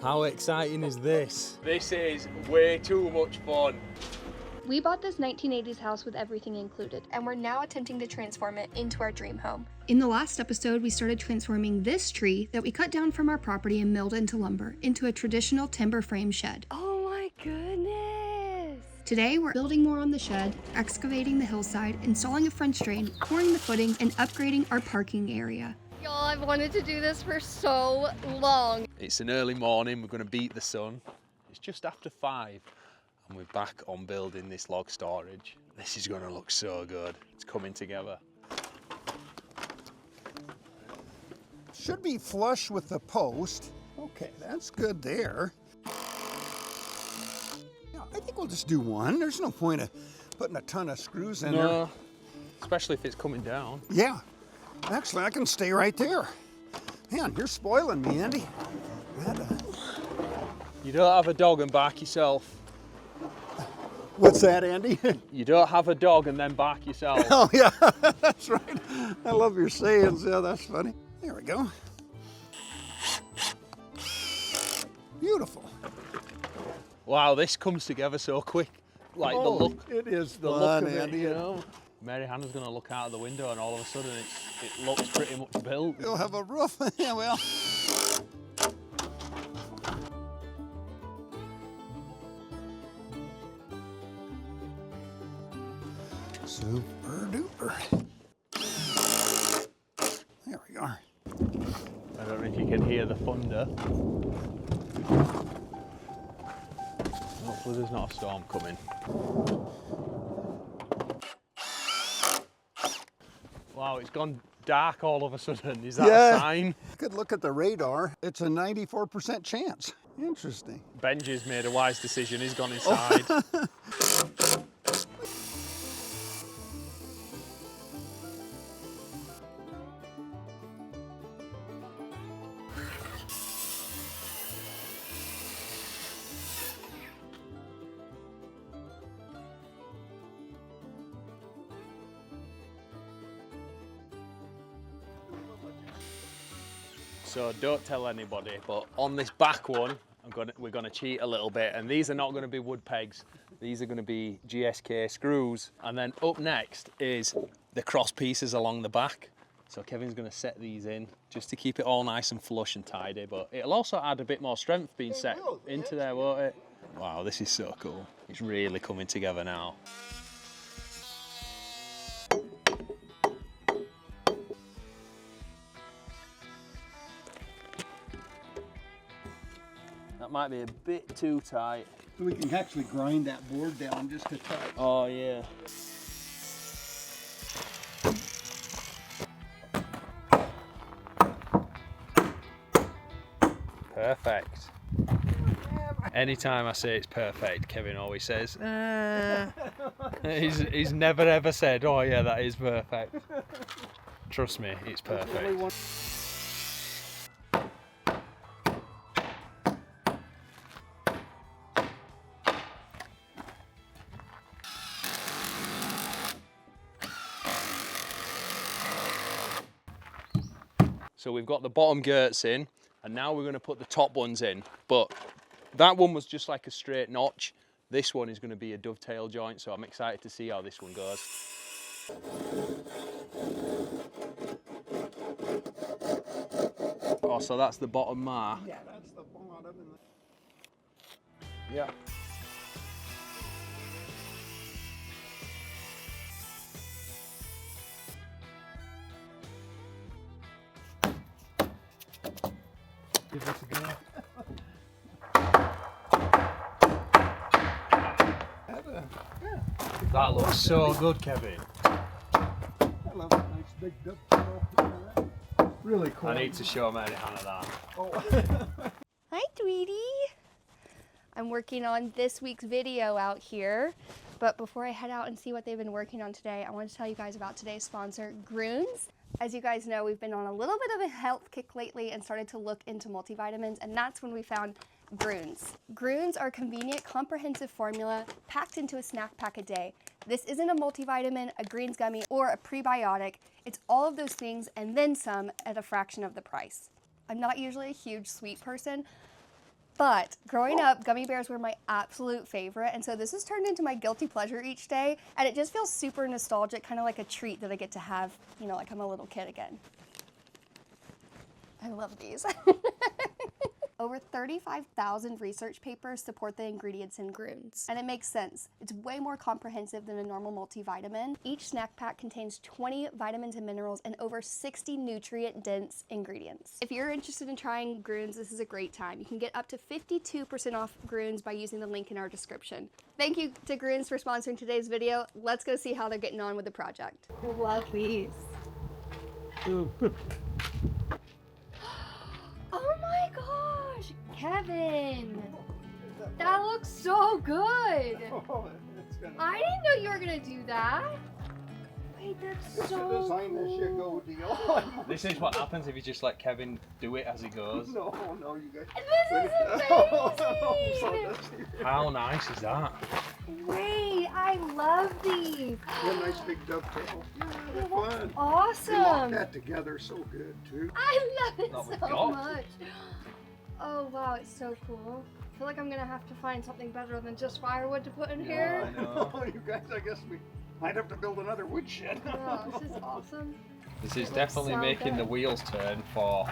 How exciting is this? This is way too much fun. We bought this 1980s house with everything included, and we're now attempting to transform it into our dream home. In the last episode, we started transforming this tree that we cut down from our property and milled into lumber into a traditional timber frame shed. Oh my goodness! Today, we're building more on the shed, excavating the hillside, installing a French drain, pouring the footings, and upgrading our parking area. Y'all, I've wanted to do this for so long. It's an early morning, we're going to beat the sun. It's just after 5 and we're back on building this log storage. This is going to look so good. It's coming together. Should be flush with the post. Okay, that's good there. Yeah, I think we'll just do one. There's no point of putting a ton of screws in there. Especially if it's coming down. Yeah, actually I can stay right there. Man, you're spoiling me, Andy. You don't have a dog and bark yourself. What's that, Andy? You don't have a dog and then bark yourself. Oh yeah, that's right. I love your sayings. Yeah, that's funny. There we go. Beautiful. Wow, this comes together so quick. Like the look. It is the fun, look of Andy. it, you know. Mary Hannah's going to look out of the window and all of a sudden it looks pretty much built. You'll have a roof. Yeah, well. Super duper. There we are. I don't know if you can hear the thunder. Hopefully there's not a storm coming. Wow, it's gone dark all of a sudden. Is that a sign? Good look at the radar. It's a 94% chance. Interesting. Benji's made a wise decision. He's gone inside. So don't tell anybody, but on this back one, we're gonna cheat a little bit, and these are not gonna be wood pegs. These are gonna be GSK screws. And then up next is the cross pieces along the back. So Kevin's gonna set these in just to keep it all nice and flush and tidy, but it'll also add a bit more strength being set into there, won't it? Wow, this is so cool. It's really coming together now. That might be a bit too tight. We can actually grind that board down just to tight. Oh yeah. Perfect. Anytime I say it's perfect, Kevin always says, he's never ever said, oh yeah, that is perfect. Trust me, it's perfect. So we've got the bottom girts in, and now we're going to put the top ones in. But that one was just like a straight notch. This one is going to be a dovetail joint, so I'm excited to see how this one goes. Oh, so that's the bottom mark. Yeah, that's the bottom. Yeah. Give this a go. That looks so good, Kevin. I love a nice big dovetail. Really cool. I need to show Mary Hannah that. Oh. Hi, Tweety. I'm working on this week's video out here. But before I head out and see what they've been working on today, I want to tell you guys about today's sponsor, Groons. As you guys know, we've been on a little bit of a health kick lately and started to look into multivitamins, and that's when we found Groons. Groons are a convenient, comprehensive formula packed into a snack pack a day. This isn't a multivitamin, a greens gummy, or a prebiotic. It's all of those things and then some at a fraction of the price. I'm not usually a huge sweet person, But growing up, gummy bears were my absolute favorite, and so this has turned into my guilty pleasure each day, and it just feels super nostalgic, kind of like a treat that I get to have, you know, like I'm a little kid again. I love these. Over 35,000 research papers support the ingredients in Groons, and it makes sense. It's way more comprehensive than a normal multivitamin. Each snack pack contains 20 vitamins and minerals and over 60 nutrient-dense ingredients. If you're interested in trying Groons, this is a great time. You can get up to 52% off Groons by using the link in our description. Thank you to Groons for sponsoring today's video. Let's go see how they're getting on with the project. Love these. Oh my gosh, Kevin, that looks so good. I didn't know you were gonna do that. Wait, that's so cool. This is what happens if you just let Kevin do it as he goes. No, you guys. This is amazing. How nice is that? Wait, I love these. A nice big dovetail. They're fun. Awesome. They lock that together so good too. I love it Not with so God. much. Oh wow, it's so cool. I feel like I'm gonna have to find something better than just firewood to put in here. I know. Oh, you guys, I guess we might have to build another woodshed. Oh, this is awesome. This is It definitely looks so making the good. wheels turn for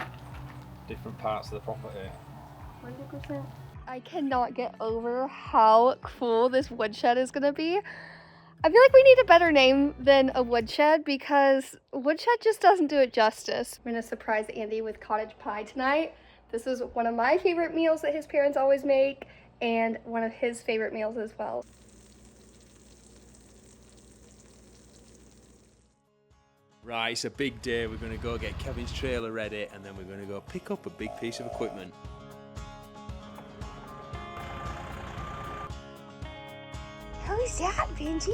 different parts of the property. 100%. I cannot get over how cool this woodshed is gonna be. I feel like we need a better name than a woodshed because woodshed just doesn't do it justice. I'm gonna surprise Andy with cottage pie tonight. This is one of my favorite meals that his parents always make and one of his favorite meals as well. Right, it's a big day. We're going to go get Kevin's trailer ready and then we're going to go pick up a big piece of equipment. Who's that, Benji?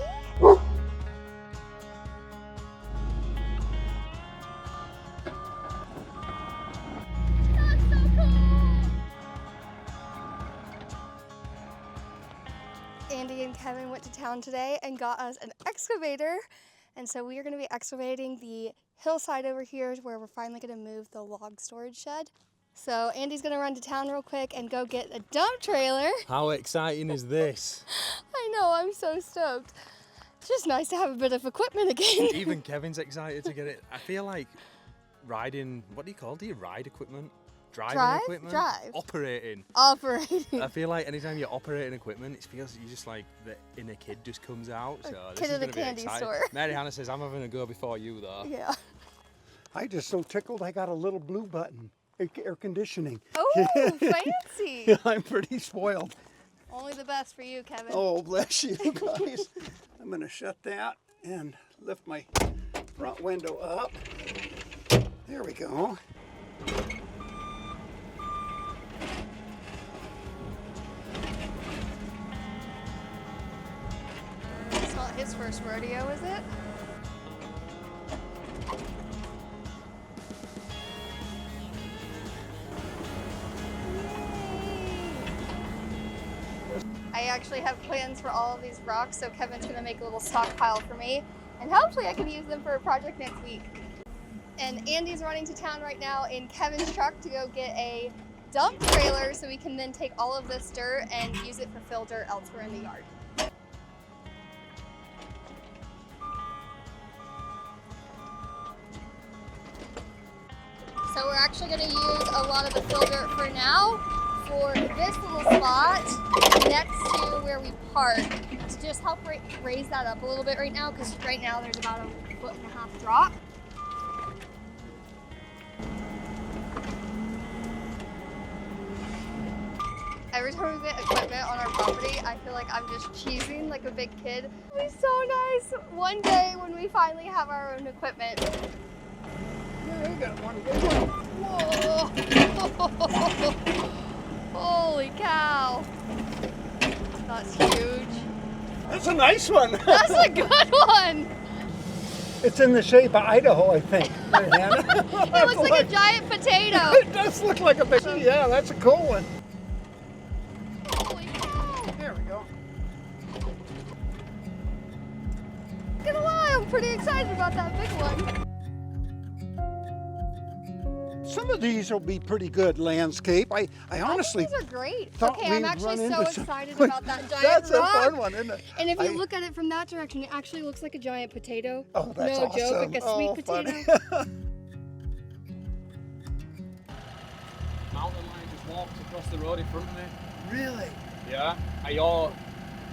That's so cool! Andy and Kevin went to town today and got us an excavator. And so we are going to be excavating the hillside over here where we're finally going to move the log storage shed. So Andy's going to run to town real quick and go get a dump trailer. How exciting is this? I know, I'm so stoked. It's just nice to have a bit of equipment again. Even Kevin's excited to get it. I feel like riding, what do you call it? Do you ride equipment? Driving Drive? equipment? Drive. Operating. Operating. I feel like anytime you're operating equipment, it feels you just like the inner kid just comes out. So this Kid is at a gonna be candy exciting. store. Mary Hannah says, I'm having a go before you though. Yeah. I just so tickled I got a little blue button. Air conditioning. Oh, fancy. I'm pretty spoiled. Only the best for you, Kevin. Oh, bless you guys. I'm gonna shut that and lift my front window up. There we go. It's not his first rodeo, is it? I actually have plans for all of these rocks, so Kevin's gonna make a little stockpile for me, and hopefully I can use them for a project next week. And Andy's running to town right now in Kevin's truck to go get a dump trailer so we can then take all of this dirt and use it for fill dirt elsewhere in the yard. So we're actually going to use a lot of the fill dirt for now for this little spot next to where we park to just help raise that up a little bit right now, because right now there's about a 1.5 foot drop. Every time we get equipment on our property, I feel like I'm just cheesing like a big kid. It'll be so nice one day when we finally have our own equipment. Yeah, I got one good one. Whoa! Holy cow! That's huge. That's a nice one. That's a good one! It's in the shape of Idaho, I think. It looks like a giant potato. It does look like a big, yeah, that's a cool one. Holy cow! There we go. Not gonna lie, I'm pretty excited about that big one. some of these will be pretty good landscape. I honestly these are great. thought Okay, I'm we'd actually run so into some- excited about that giant That's rock. a fun one, isn't it? And if you look at it from that direction, it actually looks like a giant potato. Oh, that's no awesome. joke, like a sweet Oh, potato. funny. Mountain lion just walked across the road in front of me. Really? Yeah. Are your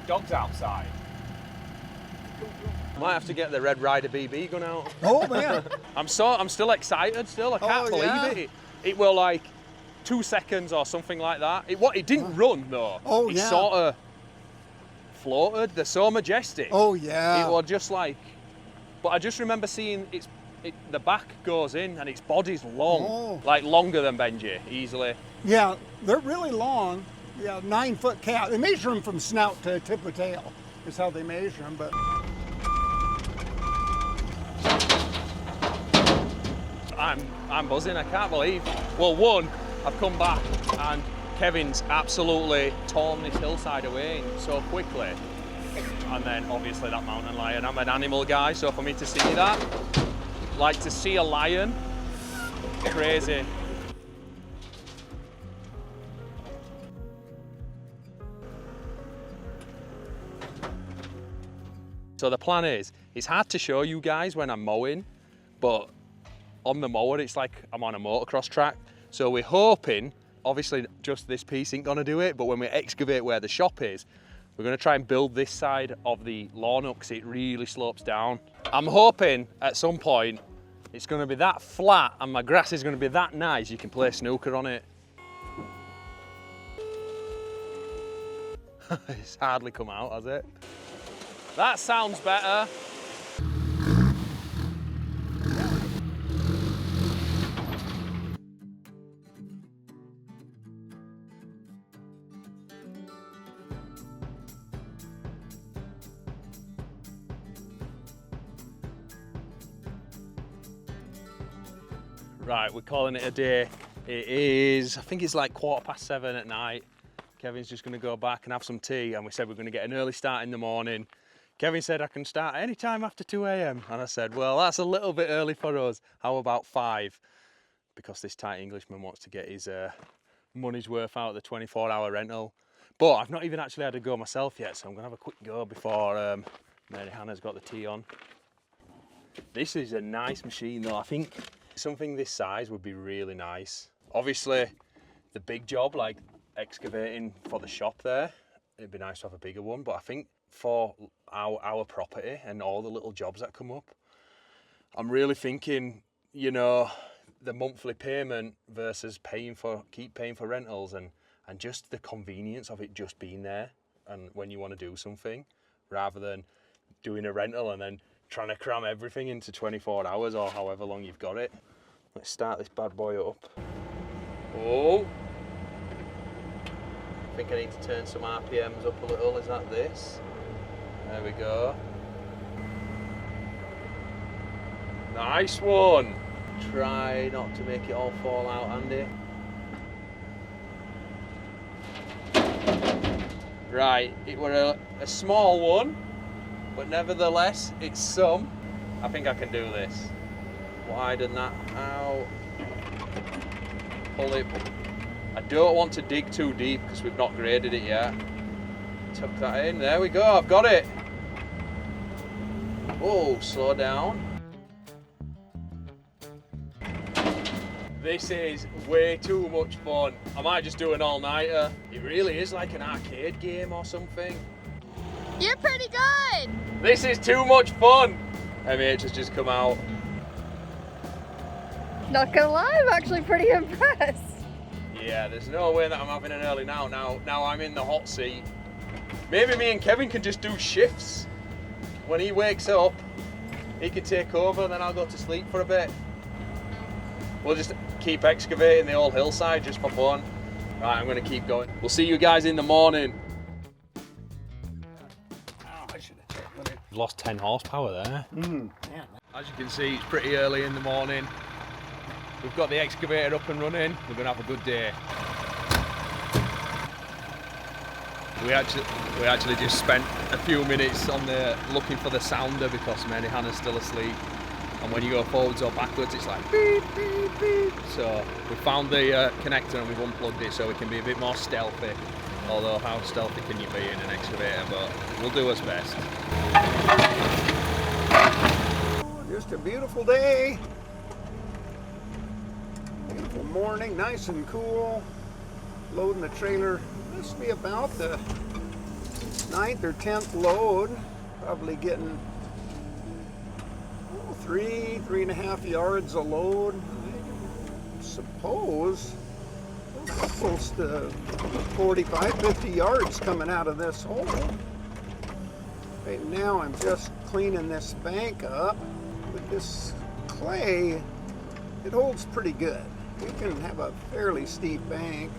dogs outside? Might have to get the Red Ryder BB gun out. Oh man. I'm still excited still. I can't Oh, believe yeah? it. It were like 2 seconds or something like that. It didn't run though. Oh, it yeah. sort of floated. They're so majestic. Oh yeah. It was just like, but I just remember seeing the back goes in and its body's long, Oh. like longer than Benji, easily. Yeah, they're really long. Yeah, 9-foot cat. They measure them from snout to tip of tail. Is how they measure them. But I'm buzzing. I can't believe. Well, one, I've come back and Kevin's absolutely torn this hillside away so quickly. And then obviously that mountain lion. I'm an animal guy, so for me to see that, like to see a lion, crazy. So the plan is, it's hard to show you guys when I'm mowing, but on the mower, it's like I'm on a motocross track. So we're hoping, obviously just this piece ain't gonna do it, but when we excavate where the shop is, we're gonna try and build this side of the lawn up because it really slopes down. I'm hoping at some point it's gonna be that flat and my grass is gonna be that nice you can play snooker on it. It's hardly come out, has it? That sounds better. Right, we're calling it a day. It is, I think it's like 7:15 at night. Kevin's just gonna go back and have some tea, and we said we're gonna get an early start in the morning. Kevin said I can start any time after 2 a.m. And I said, well, that's a little bit early for us. How about 5? Because this tight Englishman wants to get his money's worth out of the 24-hour rental. But I've not even actually had a go myself yet, so I'm gonna have a quick go before Mary Hannah's got the tea on. This is a nice machine though. I think something this size would be really nice. Obviously, the big job, like excavating for the shop there, it'd be nice to have a bigger one, but I think for our property and all the little jobs that come up, I'm really thinking, you know, the monthly payment versus keep paying for rentals and just the convenience of it just being there and when you want to do something, rather than doing a rental and then trying to cram everything into 24 hours or however long you've got it. Let's start this bad boy up. Oh! I think I need to turn some RPMs up a little. Is that this? There we go. Nice one! Try not to make it all fall out, Andy. Right, it were a small one, but nevertheless, it's some. I think I can do this. Widen that out. Pull it. I don't want to dig too deep because we've not graded it yet. Tuck that in. There we go. I've got it. Oh, slow down. This is way too much fun. I might just do an all-nighter. It really is like an arcade game or something. You're pretty good. This is too much fun. MH has just come out. Not gonna lie, I'm actually pretty impressed. Yeah, there's no way that I'm having an early now. Now I'm in the hot seat. Maybe me and Kevin can just do shifts. When he wakes up, he can take over, then I'll go to sleep for a bit. We'll just keep excavating the old hillside just for fun. Right, I'm gonna keep going. We'll see you guys in the morning. We've lost 10 horsepower there. As you can see, it's pretty early in the morning. We've got the excavator up and running. We're gonna have a good day. We actually just spent a few minutes on looking for the sounder because Mary Hannah's still asleep. and when you go forwards or backwards it's like beep, beep, beep. So we found the connector and we've unplugged it so we can be a bit more stealthy, although how stealthy can you be in an excavator, but we'll do our best. Just a beautiful day. Beautiful morning, nice and cool. Loading the trailer. This will be about the 9th or 10th load. Probably getting 3.5 yards a load. I suppose close to 45, 50 yards coming out of this hole. Right now I'm just cleaning this bank up. With this clay, it holds pretty good. You can have a fairly steep bank.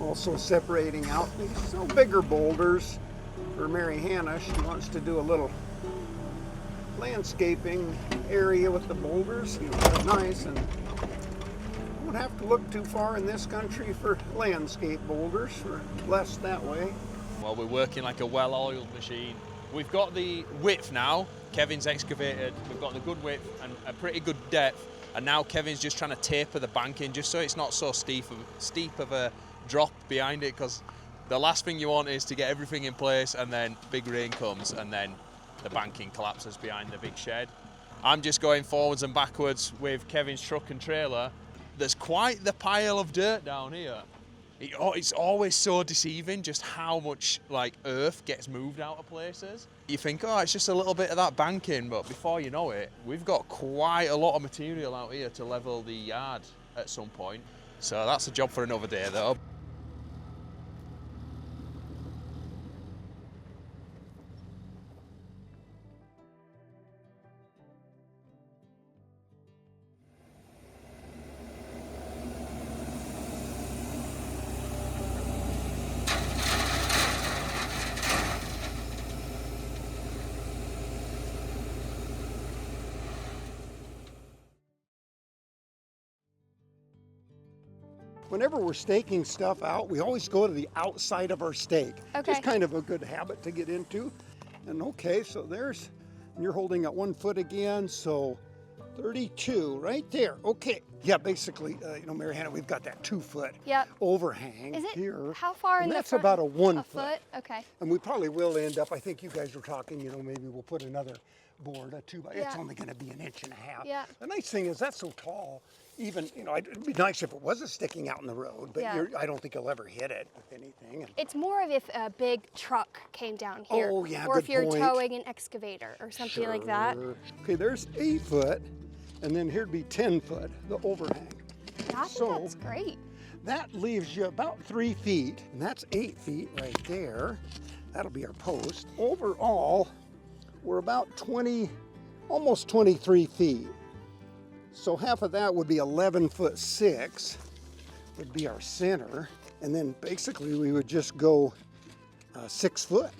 Also separating out these bigger boulders for Mary Hannah. She wants to do a little landscaping area with the boulders. You know, they're nice, and you won't have to look too far in this country for landscape boulders, or less that way. Well, we're working like a well-oiled machine. We've got the width now. Kevin's excavated. We've got the good width and a pretty good depth. And now Kevin's just trying to taper the banking just so it's not so steep of a drop behind it, because the last thing you want is to get everything in place and then big rain comes and then the banking collapses behind the big shed. I'm just going forwards and backwards with Kevin's truck and trailer. There's quite the pile of dirt down here. It's always so deceiving just how much like earth gets moved out of places. You think, oh, it's just a little bit of that banking, but before you know it, we've got quite a lot of material out here to level the yard at some point. So that's a job for another day though. Whenever we're staking stuff out, we always go to the outside of our stake. Okay. Just kind of a good habit to get into. And okay, so there's, and you're holding at 1 foot again, so 32 right there. Okay, yeah, basically, you know, Mary Hannah, we've got that 2 foot Yep. overhang Is it here. how far in and the that's front? about a 1 A foot? Okay. And we probably will end up, I think you guys were talking, you know, maybe we'll put another board, a 2 by, it's Yeah. only gonna be 1.5 inches. Yeah. The nice thing is that's so tall, even, you know, it'd be nice if it wasn't sticking out in the road, but Yeah. I don't think you'll ever hit it with anything. And It's more of if a big truck came down here. Oh, yeah, or if good you're point. towing an excavator or something like that. Sure. Okay, there's 8 foot, and then here'd be 10 foot, the overhang. I think So- that's great. That leaves you about 3 feet, and that's 8 feet right there. That'll be our post. Overall, we're about 20, almost 23 feet. So half of that would be 11'6" would be our center. And then basically we would just go 6 foot.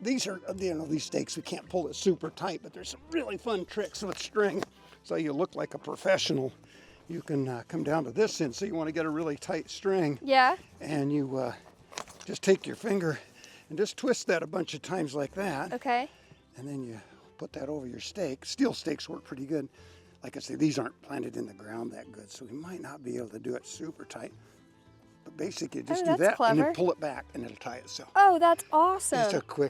These are, you know, these stakes, we can't pull it super tight, but there's some really fun tricks with string. So you look like a professional. You can come down to this end. So you want to get a really tight string. Yeah. And you just take your finger and just twist that a bunch of times like that. Okay. And then you put that over your stake. Steel stakes work pretty good. Like I say, these aren't planted in the ground that good, so we might not be able to do it super tight. But basically, just do that's that and clever. then pull it back, and it'll tie itself. Oh, that's awesome.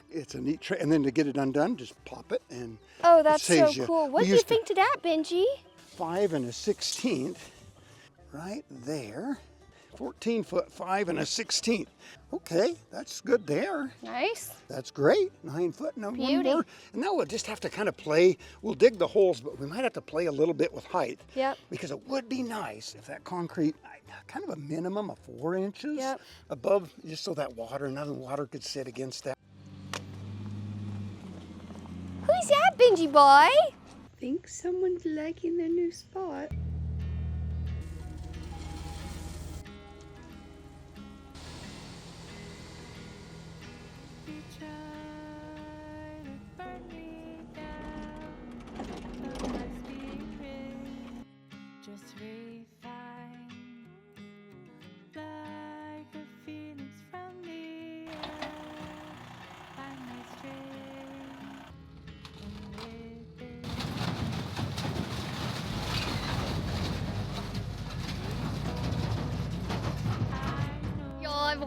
It's a neat trick. And then to get it undone, just pop it, and Oh, it that's so saves you. cool. What We do you used to- think to that, Benji? 5 1/16 right there. 14 foot 5 1/16. Okay, that's good there. Nice. That's great. 9 foot, no one Beauty. more. And now we'll just have to kind of play. We'll dig the holes, but we might have to play a little bit with height. Yep. Because it would be nice if that concrete, kind of a minimum of 4 inches Yep. above, just so that nothing water could sit against that. Who's that, Benji boy? Think someone's liking their new spot.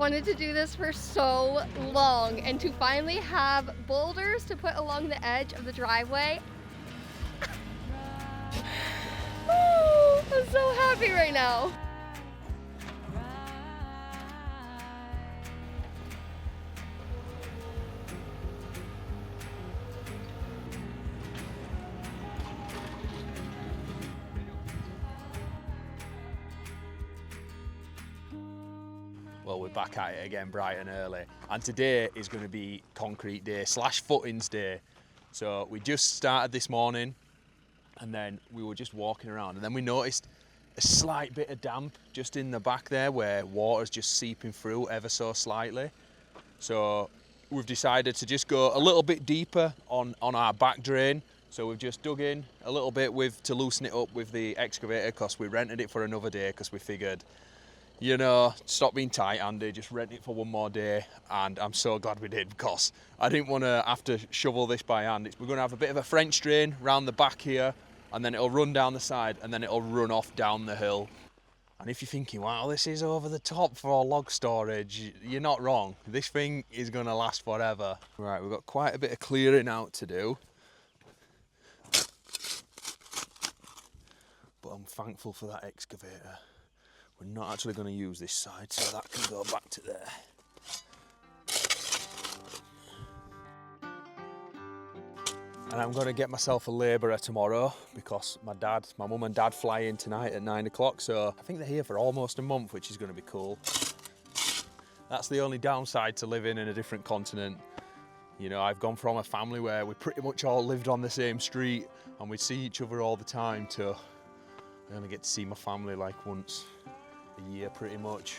wanted to do this for so long, and to finally have boulders to put along the edge of the driveway. Oh, I'm so happy right now. Well, we're back at it again bright and early, and today is going to be concrete day / footings day. So we just started this morning, and then we were just walking around, and then we noticed a slight bit of damp just in the back there where water's just seeping through ever so slightly. So we've decided to just go a little bit deeper on our back drain. So we've just dug in a little bit to loosen it up with the excavator, because we rented it for another day, because we figured, you know, stop being tight-handed, just rent it for one more day. And I'm so glad we did, because I didn't want to have to shovel this by hand. We're going to have a bit of a French drain round the back here, and then it'll run down the side, and then it'll run off down the hill. And if you're thinking, wow, this is over the top for log storage, you're not wrong. This thing is going to last forever. Right, we've got quite a bit of clearing out to do. But I'm thankful for that excavator. We're not actually going to use this side, so that can go back to there. And I'm going to get myself a labourer tomorrow, because my mum and dad fly in tonight at 9 o'clock, so I think they're here for almost a month, which is going to be cool. That's the only downside to living in a different continent. You know, I've gone from a family where we pretty much all lived on the same street and we'd see each other all the time, to I only get to see my family like once a year pretty much.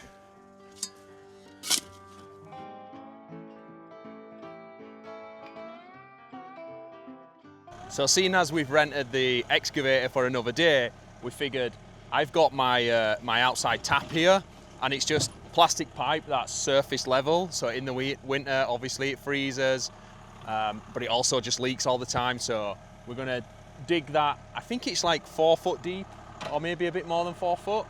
So seeing as we've rented the excavator for another day, we figured I've got my my outside tap here, and it's just plastic pipe that's surface level. So in the winter, obviously it freezes, but it also just leaks all the time. So we're gonna dig that. I think it's like 4 foot deep, or maybe a bit more than 4 foot.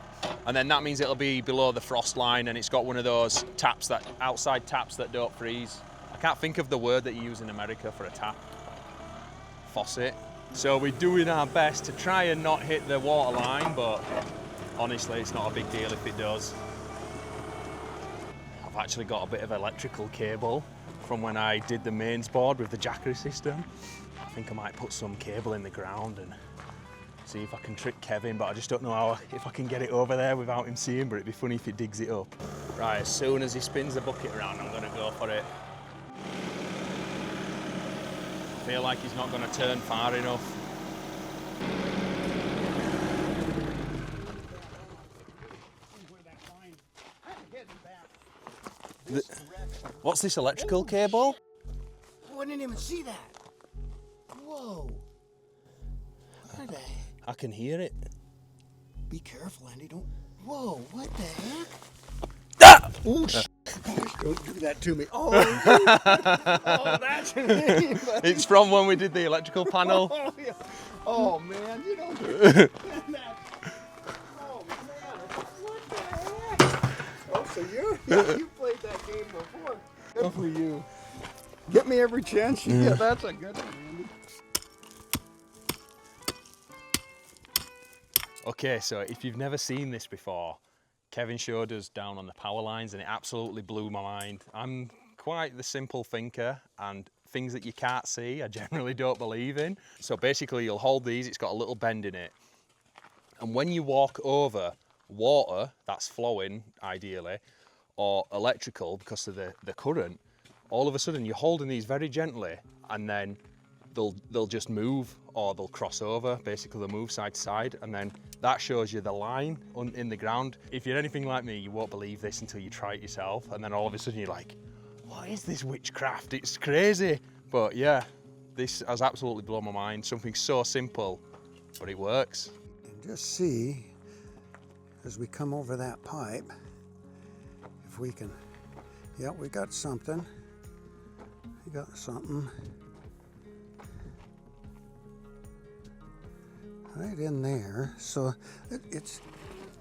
And then that means it'll be below the frost line, and it's got one of those taps, that outside taps that don't freeze. I can't think of the word that you use in America for a tap. Faucet. So we're doing our best to try and not hit the water line, but honestly it's not a big deal if it does. I've actually got a bit of electrical cable from when I did the mains board with the Jackery system. I think I might put some cable in the ground and see if I can trick Kevin, but I just don't know if I can get it over there without him seeing, but it'd be funny if he digs it up. Right, as soon as he spins the bucket around, I'm gonna go for it. I feel like he's not going to turn far enough. What's this electrical cable? Oh, I didn't even see that. Whoa. What the heck? I can hear it. Be careful, Andy. Don't. Whoa, what the heck? Ah! Oh, don't do that to me. Oh, oh, that's me. It's from when we did the electrical panel. Oh, yeah. Oh man, you don't do that. Oh man, what the heck? Oh, so you played that game before. Good for you. Get me every chance you get. That's a good one, Andy. Okay, so if you've never seen this before, Kevin showed us down on the power lines, and it absolutely blew my mind. I'm quite the simple thinker, and things that you can't see I generally don't believe in. So basically you'll hold these, it's got a little bend in it, and when you walk over water that's flowing ideally, or electrical because of the current, all of a sudden you're holding these very gently, and then they'll just move, or they'll cross over. Basically they'll move side to side, and then that shows you the line in the ground. If you're anything like me, you won't believe this until you try it yourself, and then all of a sudden you're like, what is this witchcraft? It's crazy. But yeah, this has absolutely blown my mind. Something so simple, but it works. And just see, as we come over that pipe, if we can, yeah, we got something. We got something. Right in there. So it's,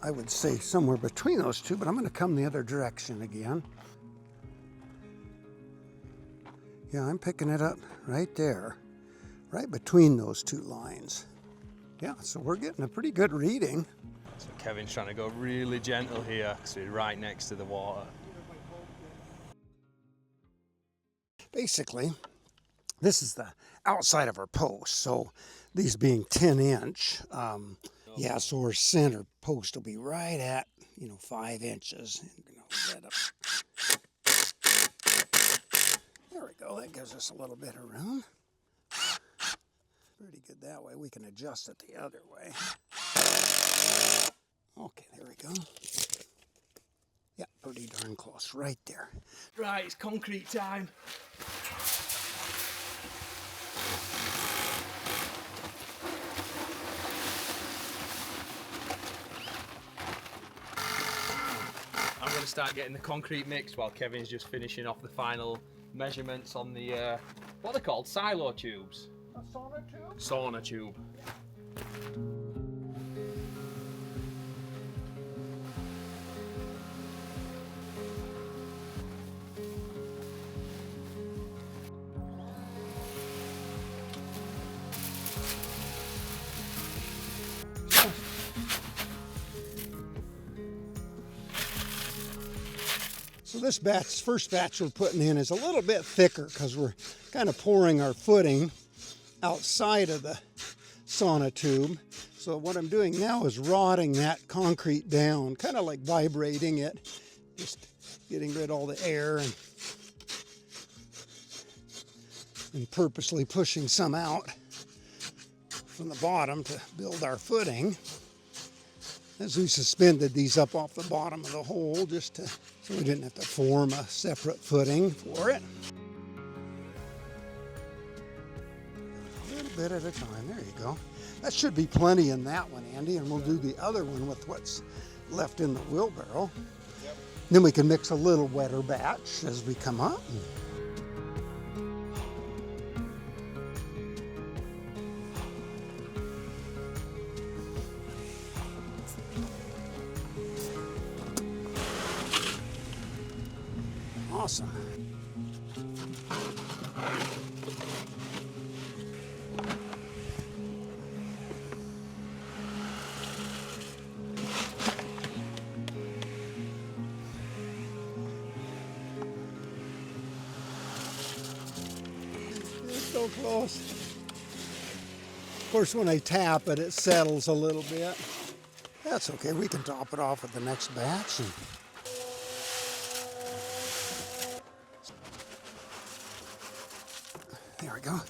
I would say somewhere between those two, but I'm going to come the other direction again. Yeah, I'm picking it up right there, right between those two lines. Yeah, so we're getting a pretty good reading. So Kevin's trying to go really gentle here because we're right next to the water. Basically, this is the outside of our post, so these being 10-inch, yeah, so our center post will be right at, 5 inches. That up. There we go, that gives us a little bit of room. Pretty good that way. We can adjust it the other way. Okay, there we go. Yeah, pretty darn close, right there. Right, it's concrete time. I'm going to start getting the concrete mixed while Kevin's just finishing off the final measurements on the, what are they called? Silo tubes? A sauna tube? Sauna tube. So this first batch we're putting in is a little bit thicker because we're kind of pouring our footing outside of the sauna tube. So what I'm doing now is rodding that concrete down, kind of like vibrating it, just getting rid of all the air and purposely pushing some out from the bottom to build our footing. As we suspended these up off the bottom of the hole so we didn't have to form a separate footing for it. A little bit at a time, there you go. That should be plenty in that one, Andy, and we'll do the other one with what's left in the wheelbarrow. Yep. Then we can mix a little wetter batch as we come up. Awesome. It's so close. Of course, when I tap it, it settles a little bit. That's okay. We can top it off with the next batch. There we go.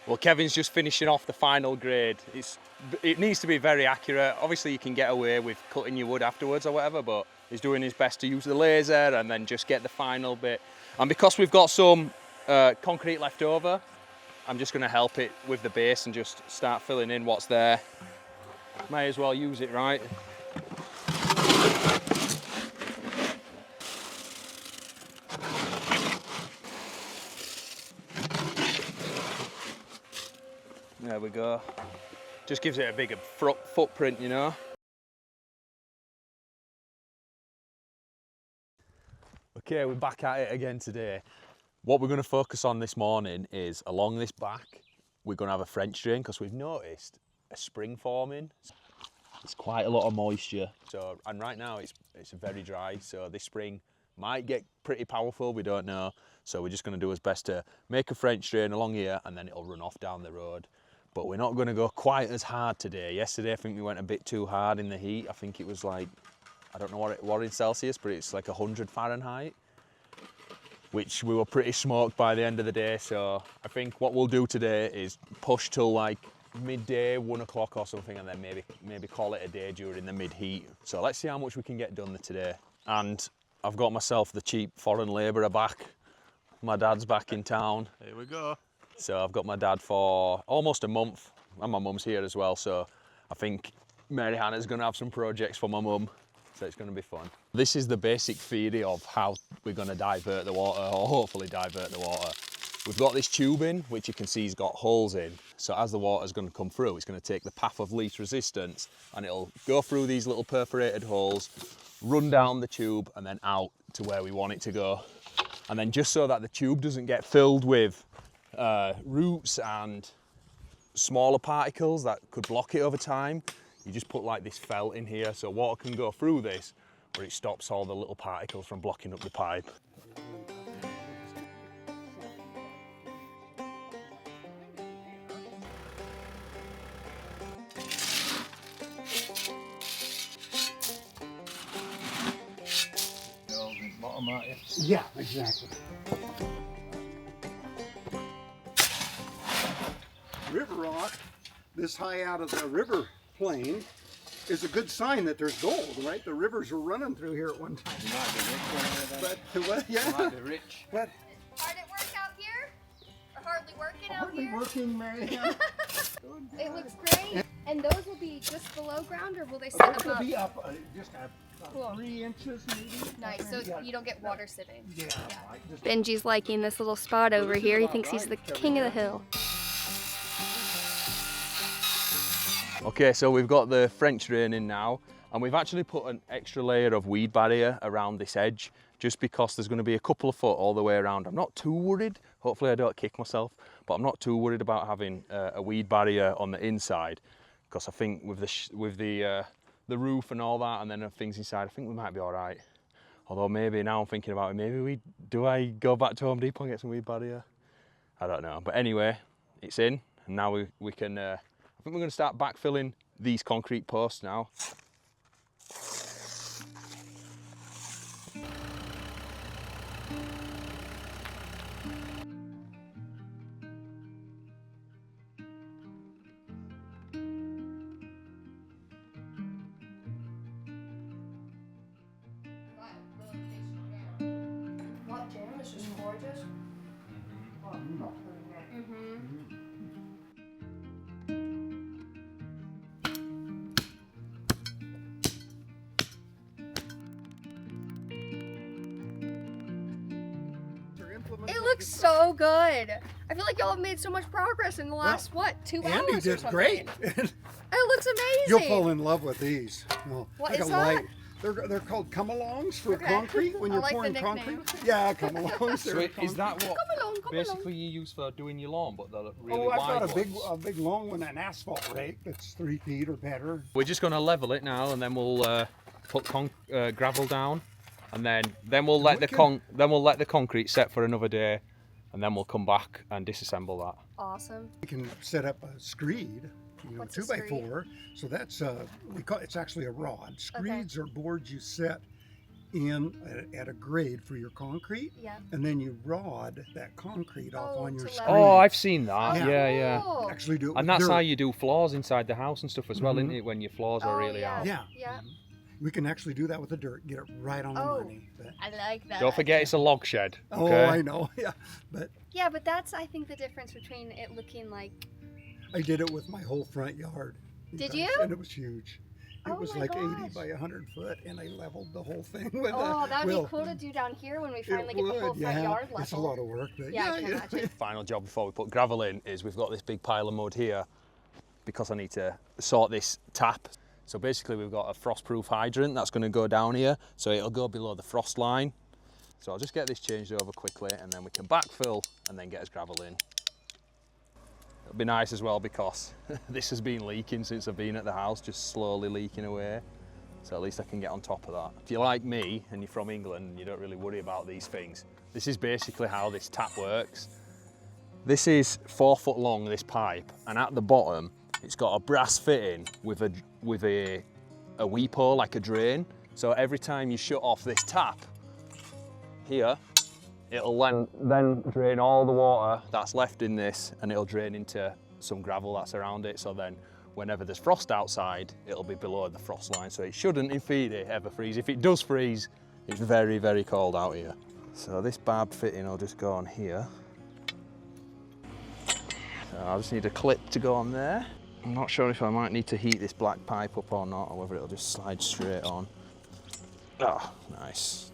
Well, Kevin's just finishing off the final grade. It needs to be very accurate. Obviously, you can get away with cutting your wood afterwards or whatever, but he's doing his best to use the laser and then just get the final bit. And because we've got some concrete left over, I'm just going to help it with the base and just start filling in what's there. May as well use it, right? There we go. Just gives it a bigger footprint, you know. Okay, we're back at it again today. What we're going to focus on this morning is along this back, we're going to have a French drain because we've noticed a spring forming. It's quite a lot of moisture. So, and right now it's very dry. So this spring might get pretty powerful, we don't know. So we're just going to do our best to make a French drain along here and then it'll run off down the road. But we're not going to go quite as hard today. Yesterday I think we went a bit too hard in the heat. I think it was like, I don't know what it was in Celsius, but it's like 100 Fahrenheit, which we were pretty smoked by the end of the day. So I think what we'll do today is push till like midday, 1 o'clock or something, and then maybe call it a day during the mid-heat. So let's see how much we can get done today. And I've got myself the cheap foreign labourer back. My dad's back in town. Here we go. So I've got my dad for almost a month, and my mum's here as well. So I think Mary Hannah's going to have some projects for my mum. So it's going to be fun. This is the basic theory of how we're going to divert the water, or hopefully divert the water. We've got this tubing, which you can see has got holes in. So as the water's going to come through, it's going to take the path of least resistance and it'll go through these little perforated holes, run down the tube and then out to where we want it to go. And then just so that the tube doesn't get filled with roots and smaller particles that could block it over time, you just put like this felt in here so water can go through this, where it stops all the little particles from blocking up the pipe. Yeah, exactly. River rock, this high out of the river plain, is a good sign that there's gold, right? The rivers were running through here at one time. You might be rich. But what? Yeah. You might be rich. But Hard at work out here? Or hardly working out hardly here? working, Mary. It looks great. And those will be just below ground, or will they sit They're above? gonna be up just Cool. 3 inches maybe. Nice, so you don't get water sitting. Yeah. Like just Benji's liking this little spot over here. He thinks he's the king of the hill. Okay, so we've got the French drain in now, and we've actually put an extra layer of weed barrier around this edge, just because there's going to be a couple of foot all the way around. I'm not too worried, hopefully I don't kick myself, but I'm not too worried about having a weed barrier on the inside, because I think with the roof and all that, and then things inside, I think we might be all right. Although maybe now I'm thinking about it, maybe do I go back to Home Depot and get some weed barrier? I don't know, but anyway, it's in, and now we can, I think we're going to start backfilling these concrete posts now. What, Jim? This is gorgeous. It looks so good. I feel like y'all have made so much progress in the last, what, 2 hours Andy or did something? great. It looks amazing. You'll fall in love with these. Well, What like is a that? light. They're called come-alongs for Okay. concrete when I you're like the pouring nickname. concrete. Yeah, come-alongs. So they're is that what Come along, come basically you use for doing your lawn, but the really Oh, I've wide got ones? a big long one, an asphalt rake that's 3 feet or better. We're just going to level it now, and then we'll put gravel down, and then we'll let the concrete set for another day, and then we'll come back and disassemble that. Awesome. We can set up a screed, What's a 2x4. So that's it's actually a rod. Screeds are boards you set in at a grade for your concrete, Yeah. and then you rod that concrete off Oh, on your to screed. level. Oh, I've seen that. Yeah. Yeah. Cool. Actually do it And with that's dirt. how you do floors inside the house and stuff as well, Mhm. isn't it? When your floors are really yeah. out. Yeah. Yeah. We can actually do that with the dirt, get it right on the Oh. money. But, I like that. Don't forget it's a log shed. oh, Okay? I know, yeah. But Yeah, but that's, I think, the difference between it looking like... I did it with my whole front yard. Did guys, you? And it was huge. It Oh was my like gosh. 80 by 100 foot, and I leveled the whole thing with Oh, that would well, be cool to do down here when we it finally get the whole would, front yeah. yard level. It's a lot of work, but Yeah, I can imagine. Final job before we put gravel in is we've got this big pile of mud here because I need to sort this tap. So basically we've got a frost-proof hydrant that's going to go down here, so it'll go below the frost line. So I'll just get this changed over quickly, and then we can backfill and then get us gravel in. It'll be nice as well because this has been leaking since I've been at the house, just slowly leaking away. So at least I can get on top of that. If you're like me and you're from England and you don't really worry about these things, this is basically how this tap works. This is 4 foot long, this pipe, and at the bottom it's got a brass fitting with a weep hole, like a drain. So every time you shut off this tap here, it'll then drain all the water that's left in this, and it'll drain into some gravel that's around it. So then whenever there's frost outside, it'll be below the frost line. So it shouldn't, in theory, ever freeze. If it does freeze, it's very, very cold out here. So this barb fitting will just go on here. So I just need a clip to go on there. I'm not sure if I might need to heat this black pipe up or not, or whether it'll just slide straight on. Oh, nice.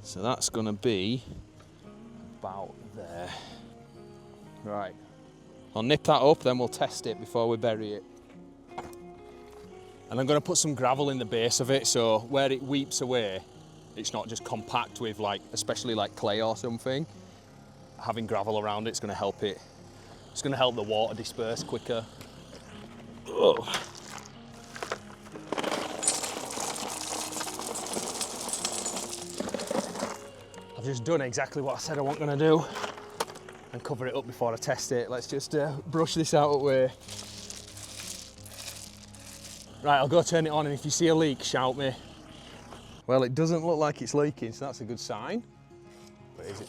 So that's gonna be about there. Right, I'll nip that up, then we'll test it before we bury it. And I'm going to put some gravel in the base of it, so where it weeps away, it's not just compact with like, especially like clay or something. Having gravel around it's going to help it. It's going to help the water disperse quicker. Ugh. I've just done exactly what I said I wasn't going to do and cover it up before I test it. Let's just brush this out of the way. Right, I'll go turn it on, and if you see a leak, shout me. Well, it doesn't look like it's leaking, so that's a good sign. But is it?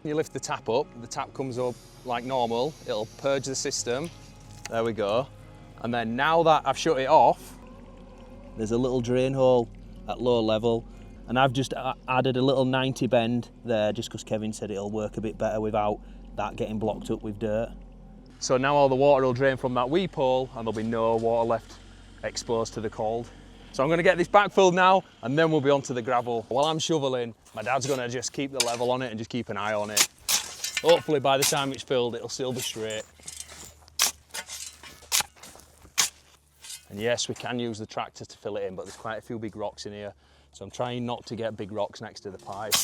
You lift the tap up, the tap comes up like normal, it'll purge the system. There we go. And then now that I've shut it off, there's a little drain hole at low level, and I've just added a little 90 bend there just because Kevin said it'll work a bit better without that getting blocked up with dirt. So now all the water will drain from that weep hole and there'll be no water left exposed to the cold. So I'm going to get this backfilled now and then we'll be onto the gravel. While I'm shoveling, my dad's going to just keep the level on it and just keep an eye on it. Hopefully by the time it's filled, it'll still be straight. And yes, we can use the tractor to fill it in, but there's quite a few big rocks in here. So I'm trying not to get big rocks next to the pipe.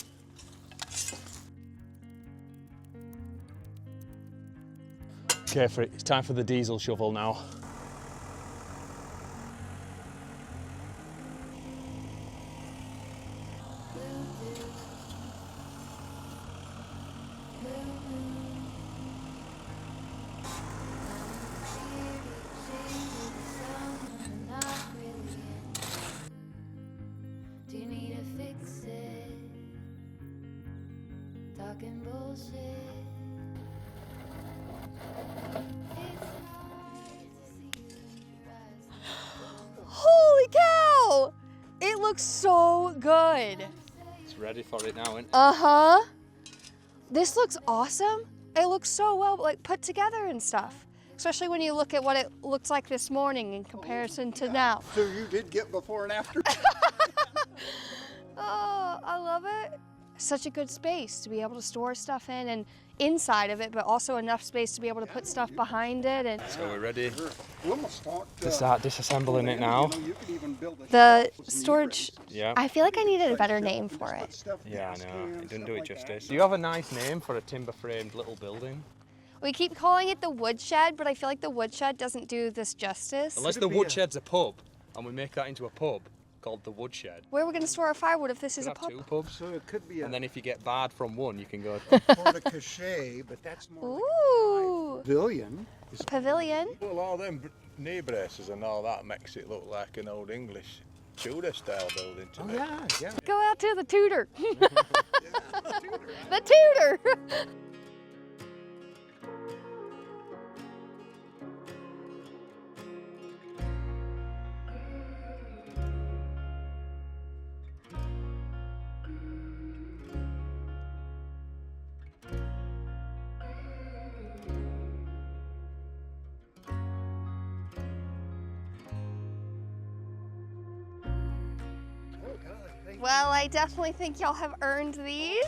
Okay, it's time for the diesel shovel now. Holy cow! It looks so good. It's ready for it now, isn't it? Uh-huh. This looks awesome. It looks so well like put together and stuff. Especially when you look at what it looks like this morning in comparison to now. So you did get before and after? Oh, I love it. Such a good space to be able to store stuff in and inside of it, but also enough space to be able to put stuff behind it. And So we're ready We almost thought, to start disassembling it now. you could even build a the shed with some storage, Yeah. I feel like I needed a better name for Just it. put stuff, Yeah, I gas know. cans, It didn't stuff do it like justice. that. Do you have a nice name for a timber-framed little building? We keep calling it the woodshed, but I feel like the woodshed doesn't do this justice. Unless the woodshed's a pub, and we make that into a pub called the woodshed. Where are we going to store our firewood if this is We a can have pub? two pubs. So it could be a And then if you get barred from one, you can go. porte-cochere, but that's more like Ooh, a pavilion. pavilion. Well, all them knee braces and all that makes it look like an old English Tudor-style building to me. Yeah. Go out to the Tudor. The Tudor. Well, I definitely think y'all have earned these.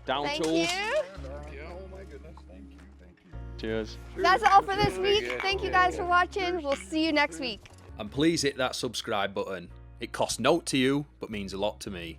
Down Thank tools. you. Oh my goodness, thank you. Cheers. That's all for this week. good. Thank you guys for watching. We'll see you next week. And please hit that subscribe button. It costs naught to you, but means a lot to me.